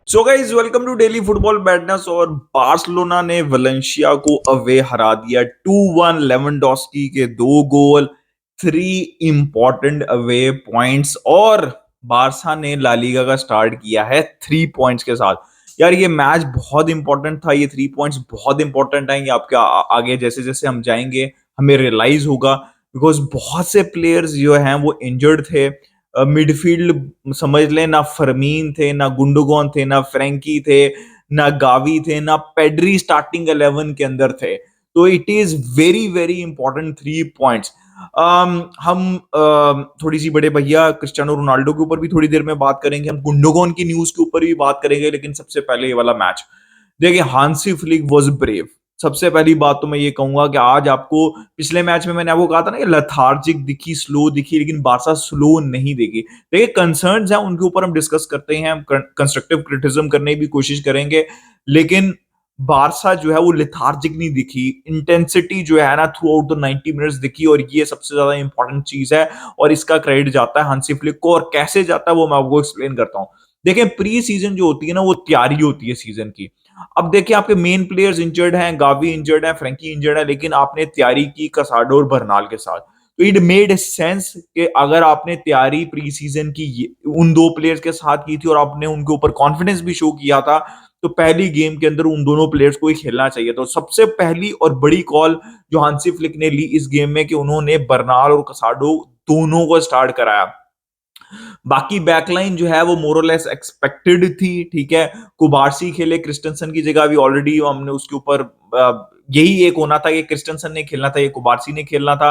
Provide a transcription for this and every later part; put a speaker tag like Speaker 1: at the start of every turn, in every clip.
Speaker 1: So guys welcome to daily football badness. और बार्सिलोना ने Valencia को अवे हरा दिया 2-1। लेवेंडोस्की के 2 गोल, 3 इंपॉर्टेंट अवे पॉइंट्स, और बारसा ने ला लीगा का स्टार्ट किया है 3 पॉइंट्स के साथ। यार ये मैच बहुत इंपॉर्टेंट था, ये 3 पॉइंट्स बहुत इंपॉर्टेंट है। ये आपके आगे जैसे जैसे हम जाएंगे हमें रियलाइज होगा, बिकॉज बहुत से प्लेयर्स जो हैं वो इंजर्ड थे। मिडफील्ड समझ लें, ना फरमीन थे, ना गुंडोगॉन थे, ना फ्रैंकी थे, ना गावी थे, ना पेड्री स्टार्टिंग 11 के अंदर थे। तो it is very very important 3 points. हम थोड़ी सी बड़े भैया क्रिस्टियानो रोनाल्डो के ऊपर भी थोड़ी देर में बात करेंगे, हम गुंडोगॉन की न्यूज के ऊपर भी बात करेंगे, लेकिन सबसे पहले ये वाला मैच देखिए। Hansi Flick was brave. सबसे पहली बात तो मैं ये कहूंगा कि आज आपको, पिछले मैच में मैंने आपको कहा था ना कि लथार्जिक दिखी, स्लो दिखी, लेकिन बारसा स्लो नहीं दिखी। देखिए कंसर्न्स हैं, उनके ऊपर हम डिस्कस करते हैं, हम कंस्ट्रक्टिव क्रिटिसिज्म करने की भी कोशिश करेंगे, लेकिन बारसा जो है वो लेथार्जिक नहीं दिखी। इंटेंसिटी जो है ना थ्रू आउट द 90 मिनट्स दिखी, और ये सबसे ज्यादा इंपॉर्टेंट चीज है। और इसका क्रेडिट जाता है हांसी फ्लिक को, और कैसे जाता है वो मैं आपको एक्सप्लेन करता हूं। देखिए प्री सीजन जो होती है ना वो तैयारी होती है सीजन की। अब देखिए आपके मेन प्लेयर्स इंजर्ड हैं, गावी इंजर्ड है, फ्रैंकी इंजर्ड है, लेकिन आपने तैयारी की कसाडो और बर्नाल के साथ। तो इट मेड सेंस कि अगर आपने तैयारी प्री सीजन की उन दो प्लेयर्स के साथ की थी और आपने उनके ऊपर कॉन्फिडेंस भी शो किया था, तो पहली गेम के अंदर उन दोनों प्लेयर्स को ही खेलना चाहिए। तो सबसे पहली और बड़ी कॉल जो हांसी फ्लिक ने ली इस गेम में कि उन्होंने बर्नाल और कसाडो दोनों को स्टार्ट कराया। बाकी बैकलाइन जो है वो मोरलेस एक्सपेक्टेड थी, ठीक है। कुबारसी खेले क्रिस्टनसन की जगह, भी ऑलरेडी हमने उसके ऊपर यही एक होना था कि क्रिस्टनसन ने खेलना था, ये कुबारसी ने खेलना था।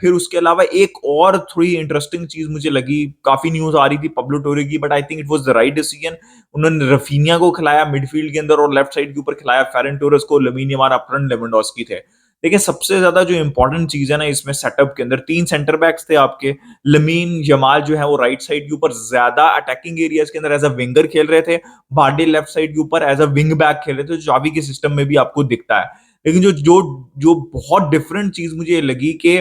Speaker 1: फिर उसके अलावा एक और थोड़ी इंटरेस्टिंग चीज मुझे लगी, काफी न्यूज आ रही थी पब्लो टोरे की, but I think it was the right decision. उन्होंने रफीनिया को खिलाया मिडफील्ड के अंदर, और लेफ्ट साइड के ऊपर खिलाया फेरन टोरेस को, लमीन यमाल अपफ्रंट लेवेंडोस्की थे। देखिए सबसे ज्यादा जो इंपॉर्टेंट चीज है ना इसमें सेटअप के अंदर, 3 सेंटर बैक्स थे आपके। लमीन यमाल जो है वो राइट साइड के ऊपर ज्यादा अटैकिंग एरियाज के अंदर एज अ विंगर खेल रहे थे। बार्डे लेफ्ट साइड के ऊपर एज अ विंग बैक खेल रहे थे, जो चावी के सिस्टम में भी आपको दिखता है। लेकिन जो जो जो बहुत डिफरेंट चीज मुझे लगी कि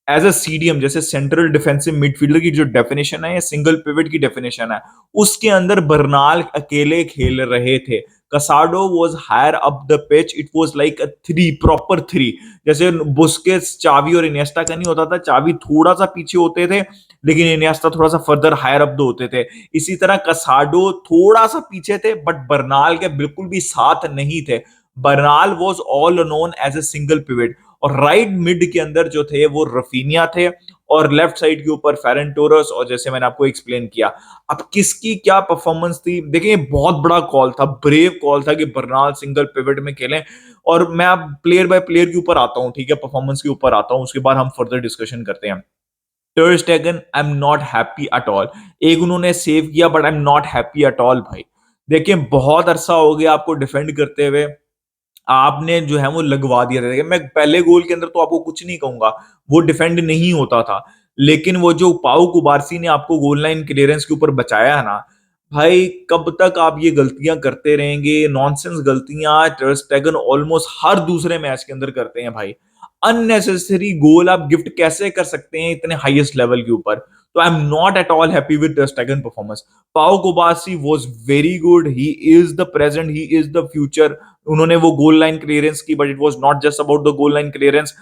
Speaker 1: एज अ सीडीएम, जैसे सेंट्रल डिफेंसिव मिडफील्डर की जो डेफिनेशन है या सिंगल पिवट की डेफिनेशन है, उसके अंदर बर्नाल अकेले खेल रहे थे। Casado was higher up the pitch, it was like a three, proper three. जैसे बुस्केट्स, चावी और इनिएस्टा का नहीं होता था, चावी थोड़ा सा पीछे होते थे लेकिन इनिएस्टा थोड़ा सा फर्दर हायर अप होते थे। इसी तरह कसाडो थोड़ा सा पीछे थे, बट बर्नाल के बिल्कुल भी साथ नहीं थे। Bernal was all known as a single pivot. और राइट मिड के अंदर जो थे वो रफीनिया थे, और लेफ्ट साइड के ऊपर फेरन टोरस, और जैसे मैंने आपको एक्सप्लेन किया। अब किसकी क्या परफॉर्मेंस थी देखिए, बहुत बड़ा कॉल था, ब्रेव कॉल था कि बर्नाल सिंगल पिवट में खेलें। और मैं अब प्लेयर बाय प्लेयर के ऊपर आता हूं, ठीक है, परफॉर्मेंस के ऊपर आता हूं, उसके बाद हम फर्दर डिस्कशन करते हैं। टर स्टेगन, I am not happy at all. एक उन्होंने सेव किया, but I am not happy at all भाई। देखिए बहुत अरसा हो गया आपको डिफेंड करते हुए, आपने जो है वो लगवा दिया था। मैं पहले गोल के अंदर तो आपको कुछ नहीं कहूंगा, वो डिफेंड नहीं होता था। लेकिन वो जो पाउ कुबारसी ने आपको गोल लाइन क्लियरेंस के ऊपर बचाया है ना भाई, कब तक आप ये गलतियां करते रहेंगे? नॉनसेंस गलतियां टर स्टेगन ऑलमोस्ट हर दूसरे मैच के अंदर करते हैं भाई। अननेसेसरी गोल आप गिफ्ट कैसे कर सकते हैं इतने हाईएस्ट लेवल के ऊपर? तो I am not at all happy with टर स्टेगन परफॉर्मेंस। पाउ कुबारसी was very good, he is the present, he is the future. उन्होंने वो गोल लाइन क्लियरेंस की, but it was not just about the goal line clearance.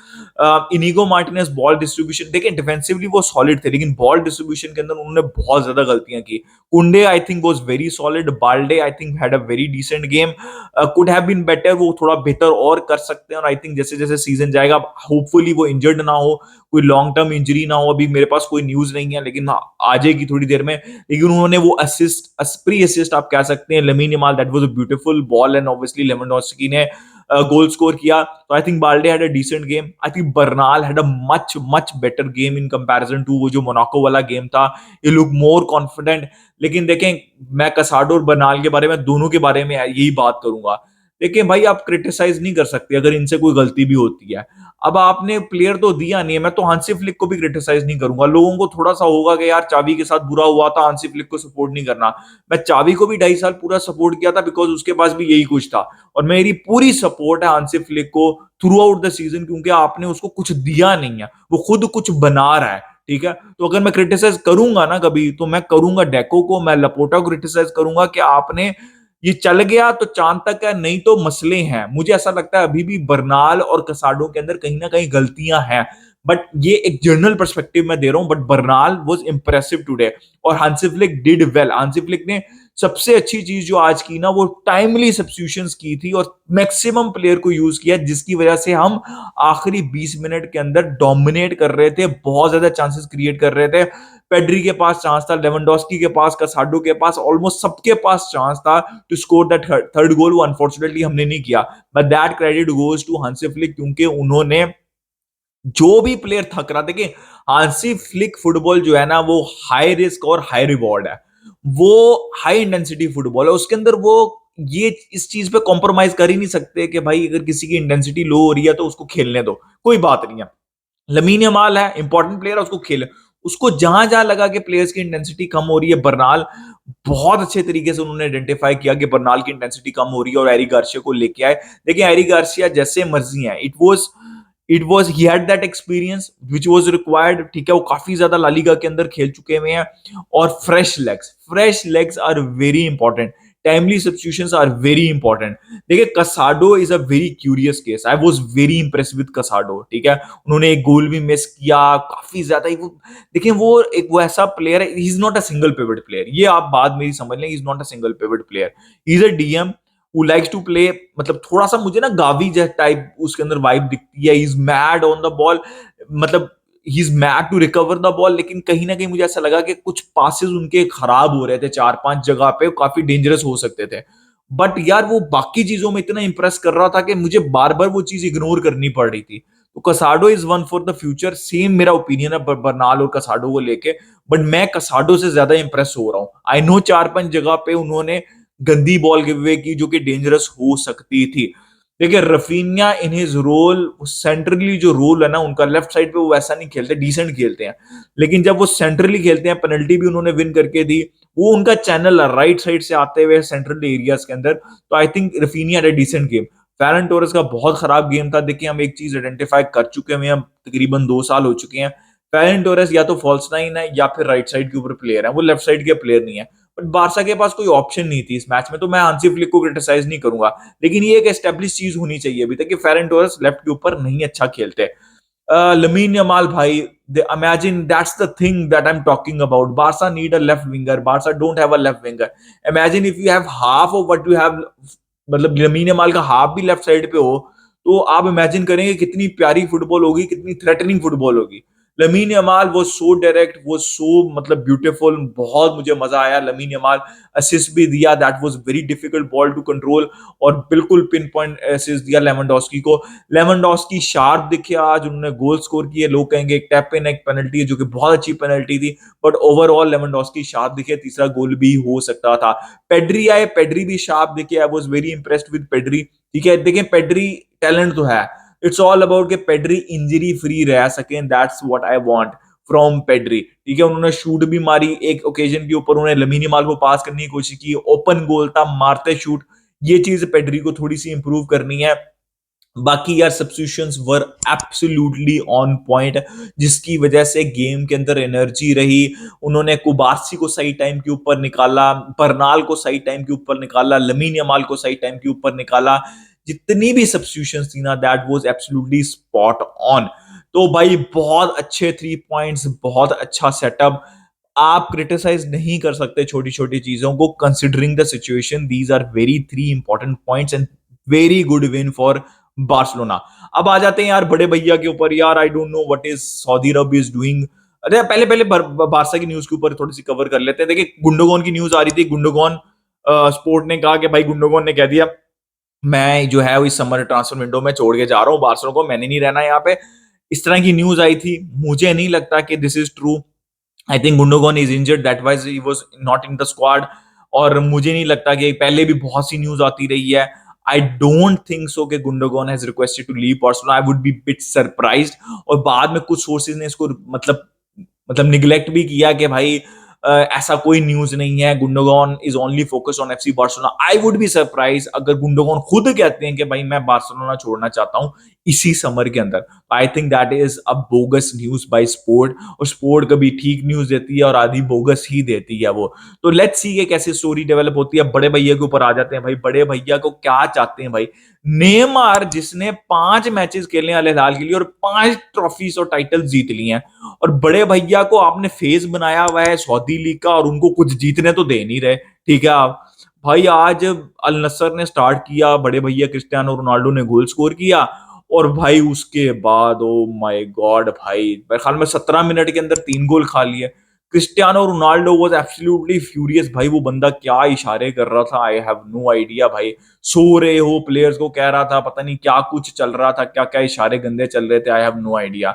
Speaker 1: Inigo Martinez ball distribution, देखिए defensively वो solid थे, लेकिन ball distribution के अंदर उन्होंने बहुत ज्यादा गलतियां की। Kounde I think was very solid, Balde I think had a very decent game, could have been better, वो थोड़ा बेहतर और कर सकते हैं। और आई थिंक जैसे जैसे सीजन जाएगा, होपफुली वो इंजर्ड ना हो, कोई लॉन्ग टर्म इंजरी ना हो। अभी मेरे पास कोई न्यूज नहीं है, लेकिन आ जाएगी थोड़ी देर में। लेकिन उन्होंने वो असिस्ट, प्री असिस्ट आप कह सकते हैं, Lamine Yamal, that was a beautiful ball, and obviously Lewandowski ने गोल स्कोर किया। तो I think Balde had a decent game. I think Bernal had a much much better game in comparison to वो जो Monaco वाला game था। ये look more confident. लेकिन देखें, मैं कसाडो और बर्नाल के बारे में, दोनों के बारे में यही बात करूंगा। देखिए भाई, आप क्रिटिसाइज नहीं कर सकते अगर इनसे कोई गलती भी होती है। अब आपने प्लेयर तो दिया नहीं है, मैं तो हांसी फ्लिक को भी क्रिटिसाइज नहीं करूंगा। लोगों को थोड़ा सा होगा कि यार चावी के साथ बुरा हुआ था, हांसी फ्लिक को सपोर्ट नहीं करना। मैं चावी को भी 2.5 साल पूरा सपोर्ट किया था, बिकॉज उसके पास भी यही कुछ था। और मेरी पूरी सपोर्ट है हांसी फ्लिक को थ्रू आउट द सीजन, क्योंकि आपने उसको कुछ दिया नहीं है, वो खुद कुछ बना रहा है। ठीक है। तो अगर मैं क्रिटिसाइज करूंगा ना कभी, तो मैं करूंगा डेको को, मैं लपोटा को क्रिटिसाइज करूंगा कि आपने ये चल गया तो चांद तक है, नहीं तो मसले हैं। मुझे ऐसा लगता है अभी भी बर्नाल और कसाडो के अंदर कहीं ना कहीं गलतियां हैं, बट ये एक जनरल पर्सपेक्टिव मैं दे रहा हूं। But Bernal was impressive today और Hansi Flick did well. Hansi Flick ने सबसे अच्छी चीज जो आज की ना, वो टाइमली सब्स्टिट्यूशंस की थी और मैक्सिमम प्लेयर को यूज किया, जिसकी वजह से हम आखिरी 20 मिनट के अंदर डोमिनेट कर रहे थे, बहुत ज्यादा चांसेस क्रिएट कर रहे थे। पेड्री के पास चांस था, लेवेंडोस्की के पास, कसाडो के पास, ऑलमोस्ट सबके पास चांस था to score that third goal. वो अनफॉर्चुनेटली हमने नहीं किया, but that credit goes to Hansi Flick, क्योंकि उन्होंने जो भी प्लेयर थक रहा, देखिए हांसी फ्लिक फुटबॉल जो है ना, वो हाई रिस्क और हाई रिवॉर्ड है। वो हाई इंटेंसिटी फुटबॉल है, उसके अंदर वो ये इस चीज पे कॉम्प्रोमाइज कर ही नहीं सकते कि भाई अगर किसी की इंटेंसिटी लो हो रही है तो उसको खेलने दो, कोई बात नहीं है। लमीन यमाल है, इंपॉर्टेंट प्लेयर है, उसको खेल, उसको जहां जहां लगा कि प्लेयर्स की इंटेंसिटी कम हो रही है, बर्नाल बहुत अच्छे तरीके से उन्होंने आइडेंटिफाई किया कि बर्नाल की इंटेंसिटी कम हो रही है और एरी गार्सिया को लेके आए। देखिए एरी गार्सिया जैसे मर्जी है, it was he had that experience which was required, ठीक है। वो काफी ज्यादा लालिगा के अंदर खेल चुके हुए हैं, और fresh legs are very important. Timely substitutions are very important. देखिए Casado is a very curious case, I was very impress with Casado, ठीक है। उन्होंने एक गोल भी मिस किया, काफी ज्यादा ही वो, देखिए वो एक वो ऐसा प्लेयर है, he is not a single pivot player, ये आप बात मेरी समझ लें, he is not a single pivot player, he is a DM who likes to play, मतलब थोड़ा सा मुझे ना गावी जैसा टाइप उसके अंदर वाइब दिखती है। He is mad on the ball, मतलब he is mad to recover the ball, लेकिन कहीं ना कहीं मुझे ऐसा लगा कि कुछ पासेस उनके खराब हो रहे थे, 4-5 जगह पे काफी डेंजरस हो सकते थे। बट यार वो बाकी चीजों में इतना इंप्रेस कर रहा था कि मुझे बार बार वो चीज इग्नोर करनी पड़ रही थी। तो कसाडो is one for the future, same मेरा ओपिनियन है बर्नाल और कसाडो को लेके। बट मैं कसाडो से ज्यादा इंप्रेस हो रहा हूँ। आई नो 4-5 जगह पे उन्होंने गंदी बॉल गिव अवे की जो कि डेंजरस हो सकती थी। देखिए Raphinha in his role, centrally जो रोल है ना उनका, लेफ्ट साइड पे वो वैसा नहीं खेलते, डिसेंट खेलते हैं, लेकिन जब वो सेंट्रली खेलते हैं, पेनल्टी भी उन्होंने विन करके दी, वो उनका चैनल है राइट साइड से आते हुए सेंट्रल एरियाज के अंदर। तो I think Raphinha had a decent game. Ferran Torres का बहुत खराब गेम था। देखिए हम एक चीज आइडेंटिफाई कर चुके हैं, हम तकरीबन 2 साल हो चुके हैं, फैरन टोरेस या तो फॉल्स नाइन है या फिर राइट साइड के ऊपर प्लेयर है, वो लेफ्ट साइड के प्लेयर नहीं है। बट बारसा के पास कोई ऑप्शन नहीं थी इस मैच में, तो मैं हांसी फ्लिक को क्रिटिसाइज नहीं करूंगा, लेकिन ये एक एस्टेब्लिश चीज होनी चाहिए अभी तक कि फेरन टोरेस लेफ्ट के ऊपर नहीं अच्छा खेलते। लमीन यमाल भाई, imagine that's the thing that I'm talking about. Barca need a left winger. Barca don't have a left winger. Imagine if you have half of what you have, मतलब lamin Yamal का half भी left side पे हो, तो आप imagine करेंगे कितनी प्यारी फुटबॉल होगी, कितनी थ्रेटनिंग फुटबॉल होगी। लमीन यमाल वो सो डायरेक्ट, वो सो मतलब ब्यूटीफुल, बहुत मुझे मजा आया। लमीन यमाल असिस्ट भी दिया, that was very difficult ball to control, और बिल्कुल पिन पॉइंट असिस्ट दिया लेवेंडोस्की को। लेवेंडोस्की शार्प दिखे आज, उन्होंने गोल स्कोर किए। लोग कहेंगे एक टैप इन एक पेनल्टी है, जो कि बहुत अच्छी पेनल्टी थी, बट ओवरऑल लेवेंडोस्की शार्प दिखे, तीसरा गोल भी हो सकता था। पेड्री आए, पेड्री भी शार्प दिखे, आई was very impressed with Pedri, ठीक है। देखिए पेड्री टैलेंट तो है, इट्स ऑल अबाउट कि पेड्री इंजरी फ्री रह सके, that's what I want from Pedri, ठीक है। उन्होंने शूट भी मारी एक ओकेजन के ऊपर, उन्होंने लमीन यमाल को पास करने की कोशिश की, ओपन गोल था, मारते शूट। ये चीज पेड्री को थोड़ी सी इंप्रूव करनी है। बाकी यार substitutions were absolutely on point, जिसकी वजह से गेम के अंदर एनर्जी रही। उन्होंने कुबारसी को सही टाइम के ऊपर निकाला, बर्नाल को सही टाइम के ऊपर निकाला, लमीन यमाल को सही टाइम के ऊपर निकाला। जितनी भी सब्स्टिट्यूशंस थी ना, that was absolutely spot on. तो भाई बहुत अच्छे 3 पॉइंट्स, बहुत अच्छा सेटअप। आप क्रिटिसाइज नहीं कर सकते छोटी छोटी चीजों को, considering the situation. These are very 3 important points and very good win for Barcelona. अब आ जाते हैं यार बड़े भैया के ऊपर। यार I don't know what is Saudi Arab is doing. अरे पहले पहले बारसा की न्यूज के ऊपर थोड़ी सी कवर कर लेते हैं। देखिए गुंडोगॉन की न्यूज आ रही थी, गुंडोगॉन स्पोर्ट ने कहा कि भाई गुंडोगॉन ने कह दिया मैं जो है इस समर ट्रांसफर विंडो में छोड़ के जा रहा हूँ बार्सिलोना को, मैंने नहीं रहना यहाँ पे। इस तरह की न्यूज आई थी, मुझे नहीं लगता कि this is true. I think Gundogan is injured, that wise he was not in the squad. और मुझे नहीं लगता कि पहले भी बहुत सी न्यूज आती रही है। आई डोंट थिंक सो कि Gundogan has requested to leave Barcelona, I would be bit surprised. और बाद में कुछ सोर्सेज ने इसको मतलब निग्लेक्ट भी किया कि भाई ऐसा कोई न्यूज नहीं है, Gundogan is only focus on FC Barcelona. I would be surprise अगर गुंडोगन खुद कहते हैं कि भाई मैं बार्सिलोना छोड़ना चाहता हूं इसी समर के अंदर। I think that is a bogus news by Sport, और स्पोर्ट कभी ठीक न्यूज देती है और आधी बोगस ही देती है वो। तो लेट्स सी कैसे स्टोरी डेवलप होती है। बड़े भैया के ऊपर आ जाते हैं भाई, बड़े भैया को क्या चाहते हैं भाई। नेमार जिसने 5 मैचेस खेले अल हिलाल के लिए और 5 ट्रॉफीज और टाइटल जीत लिए हैं, और बड़े भैया को आपने फेस बनाया हुआ है सऊदी लीग का और उनको कुछ जीतने तो दे नहीं रहे। ठीक है आप भाई, आज अल नसर ने स्टार्ट किया, बड़े भैया क्रिस्टियानो रोनाल्डो ने गोल स्कोर किया, और भाई उसके बाद ओ माय गॉड भाई मेरे ख्याल में 17 मिनट के अंदर 3 गोल खा लिए। Cristiano Ronaldo was absolutely furious भाई, वो बंदा क्या इशारे कर रहा था, आई हैव नो आइडिया भाई। सो रहे हो प्लेयर्स को कह रहा था, पता नहीं क्या कुछ चल रहा था, क्या क्या इशारे गंदे चल रहे थे, आई हैव नो आइडिया।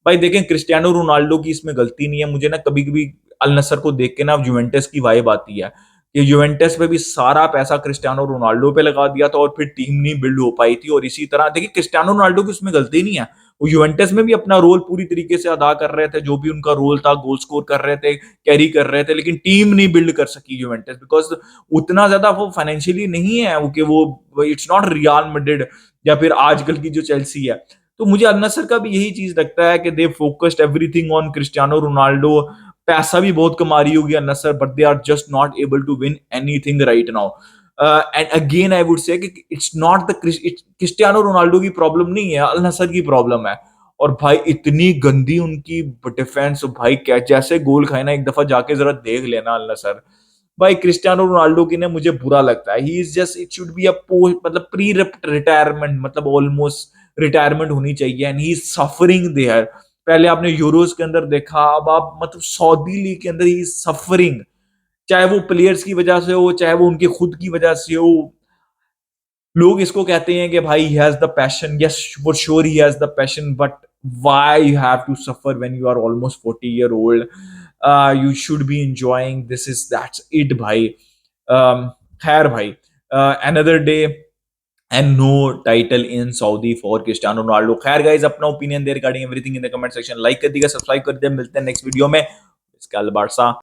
Speaker 1: भाई देखें, क्रिस्टियानो रोनाल्डो की इसमें गलती नहीं है। मुझे ना कभी कभी अल नसर को देख के ना जुवेंटस की वाइब आती है कि जुवेंटस पे भी सारा पैसा क्रिस्टियानो रोनाल्डो पे लगा दिया था और फिर टीम नहीं बिल्ड हो पाई थी। और इसी तरह देखिए, क्रिस्टियानो रोनाल्डो की उसमें गलती नहीं है, वो यूवेंटस में भी अपना रोल पूरी तरीके से अदा कर रहे थे, जो भी उनका रोल था, गोल स्कोर कर रहे थे, कैरी कर रहे थे, लेकिन टीम नहीं बिल्ड कर सकी यूवेंटस, बिकॉज उतना ज्यादा वो फाइनेंशियली नहीं है वो कि वो इट्स नॉट रियल मैड्रिड या फिर आजकल की जो चेल्सी है। तो मुझे अल नसर का भी यही चीज लगता है कि they focused everything on Cristiano Ronaldo. पैसा भी बहुत कमा रही होगी Al Nassr, but they are just not able to win anything right now. And again I would say कि it's not the Cristiano Ronaldo की प्रॉब्लम नहीं है, अल नसर की प्रॉब्लम है। और भाई इतनी गंदी उनकी डिफेंस, भाई क्या जैसे गोल खाए ना, एक दफा जाके जरा देख लेना अल नसर। भाई क्रिस्टियानो रोनाल्डो की ने मुझे बुरा लगता है, he is just it should be a मतलब प्री रिटायरमेंट, मतलब ऑलमोस्ट रिटायरमेंट होनी चाहिए, and he is suffering there. पहले आपने यूरोज के अंदर देखा, अब आप मतलब सऊदी लीग के अंदर ही इज सफरिंग, चाहे वो प्लेयर्स की वजह से हो, चाहे वो उनके खुद की वजह से हो। लोग इसको कहते हैं कि भाई he has the passion, yes for sure he has the passion, but why you have to suffer when you are almost 40-year old? You should be enjoying, this is that's it भाई। खैर भाई, another day and no title in Saudi for Cristiano Ronaldo। खैर guys, अपना opinion they regarding everything in the comment section, like कर दीजिएगा, subscribe कर दीजिए, मिलते हैं नेक्स्ट वीडियो में। इसका बारसा।